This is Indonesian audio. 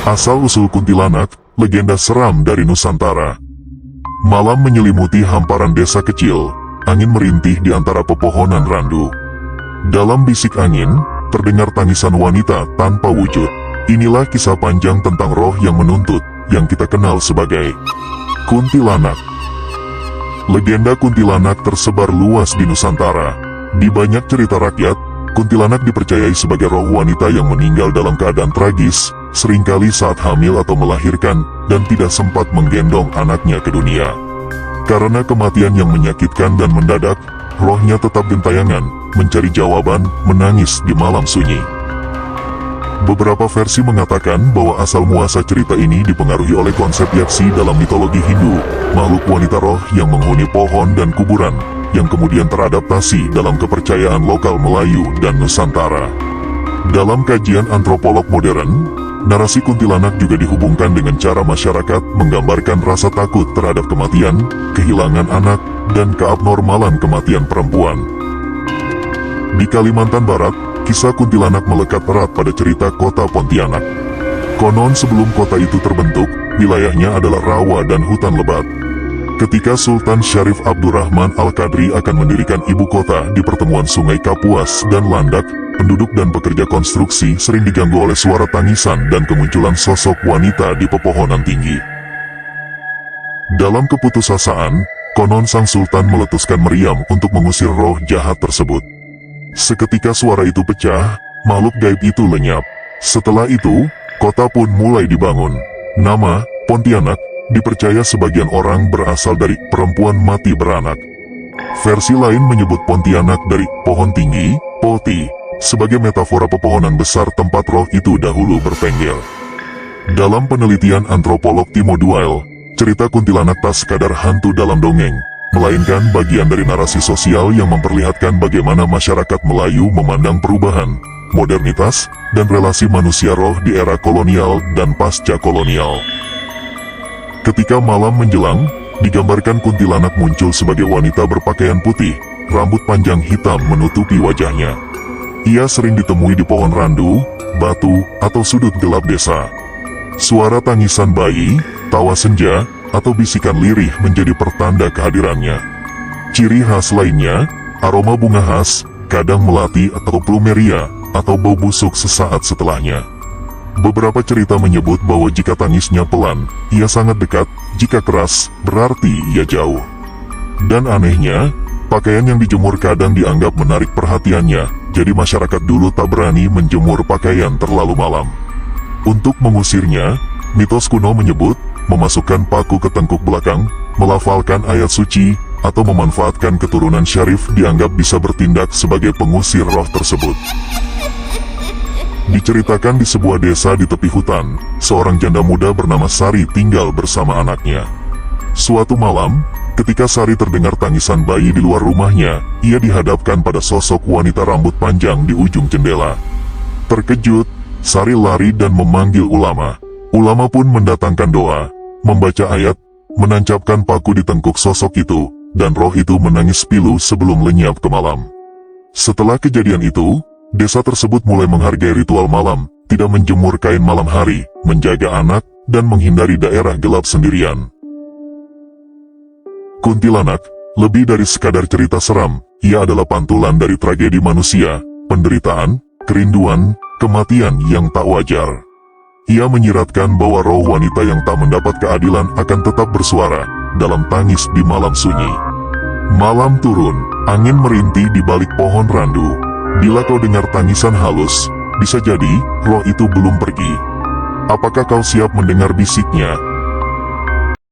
Asal-usul kuntilanak, legenda seram dari Nusantara. Malam menyelimuti hamparan desa kecil, angin merintih di antara pepohonan randu. Dalam bisik angin, terdengar tangisan wanita tanpa wujud. Inilah kisah panjang tentang roh yang menuntut, yang kita kenal sebagai kuntilanak. Legenda kuntilanak tersebar luas di Nusantara. Di banyak cerita rakyat, kuntilanak dipercayai sebagai roh wanita yang meninggal dalam keadaan tragis, seringkali saat hamil atau melahirkan, dan tidak sempat menggendong anaknya ke dunia. Karena kematian yang menyakitkan dan mendadak, rohnya tetap gentayangan, mencari jawaban, menangis di malam sunyi. Beberapa versi mengatakan bahwa asal-muasal cerita ini dipengaruhi oleh konsep yaksi dalam mitologi Hindu, makhluk wanita roh yang menghuni pohon dan kuburan, yang kemudian teradaptasi dalam kepercayaan lokal Melayu dan Nusantara. Dalam kajian antropolog modern, narasi kuntilanak juga dihubungkan dengan cara masyarakat menggambarkan rasa takut terhadap kematian, kehilangan anak, dan keabnormalan kematian perempuan. Di Kalimantan Barat, kisah kuntilanak melekat erat pada cerita kota Pontianak. Konon sebelum kota itu terbentuk, wilayahnya adalah rawa dan hutan lebat. Ketika Sultan Syarif Abdurrahman Al-Qadri akan mendirikan ibu kota di pertemuan Sungai Kapuas dan Landak, penduduk dan pekerja konstruksi sering diganggu oleh suara tangisan dan kemunculan sosok wanita di pepohonan tinggi. Dalam keputusasaan, konon sang sultan meletuskan meriam untuk mengusir roh jahat tersebut. Seketika suara itu pecah, makhluk gaib itu lenyap. Setelah itu, kota pun mulai dibangun. Nama, Pontianak, dipercaya sebagian orang berasal dari perempuan mati beranak. Versi lain menyebut Pontianak dari pohon tinggi, Poti, sebagai metafora pepohonan besar tempat roh itu dahulu bertengger. Dalam penelitian antropolog Timo Duail, cerita kuntilanak tak sekadar hantu dalam dongeng, melainkan bagian dari narasi sosial yang memperlihatkan bagaimana masyarakat Melayu memandang perubahan, modernitas, dan relasi manusia roh di era kolonial dan pasca kolonial. Ketika malam menjelang, digambarkan kuntilanak muncul sebagai wanita berpakaian putih, rambut panjang hitam menutupi wajahnya. Ia sering ditemui di pohon randu, batu, atau sudut gelap desa. Suara tangisan bayi, tawa senja, atau bisikan lirih menjadi pertanda kehadirannya. Ciri khas lainnya, aroma bunga khas, kadang melati atau plumeria, atau bau busuk sesaat setelahnya. Beberapa cerita menyebut bahwa jika tangisnya pelan, ia sangat dekat, jika keras, berarti ia jauh. Dan anehnya, pakaian yang dijemur kadang dianggap menarik perhatiannya, jadi masyarakat dulu tak berani menjemur pakaian terlalu malam. Untuk mengusirnya, mitos kuno menyebut, memasukkan paku ke tengkuk belakang, melafalkan ayat suci, atau memanfaatkan keturunan syarif dianggap bisa bertindak sebagai pengusir roh tersebut. Diceritakan di sebuah desa di tepi hutan, seorang janda muda bernama Sari tinggal bersama anaknya. Suatu malam, ketika Sari terdengar tangisan bayi di luar rumahnya, ia dihadapkan pada sosok wanita rambut panjang di ujung jendela. Terkejut, Sari lari dan memanggil ulama. Ulama pun mendatangkan doa, membaca ayat, menancapkan paku di tengkuk sosok itu, dan roh itu menangis pilu sebelum lenyap ke malam. Setelah kejadian itu, desa tersebut mulai menghargai ritual malam, tidak menjemur kain malam hari, menjaga anak, dan menghindari daerah gelap sendirian. Kuntilanak, lebih dari sekadar cerita seram, ia adalah pantulan dari tragedi manusia, penderitaan, kerinduan, kematian yang tak wajar. Ia menyiratkan bahwa roh wanita yang tak mendapat keadilan akan tetap bersuara dalam tangis di malam sunyi. Malam turun, angin merintih di balik pohon randu. Bila kau dengar tangisan halus, bisa jadi roh itu belum pergi. Apakah kau siap mendengar bisiknya?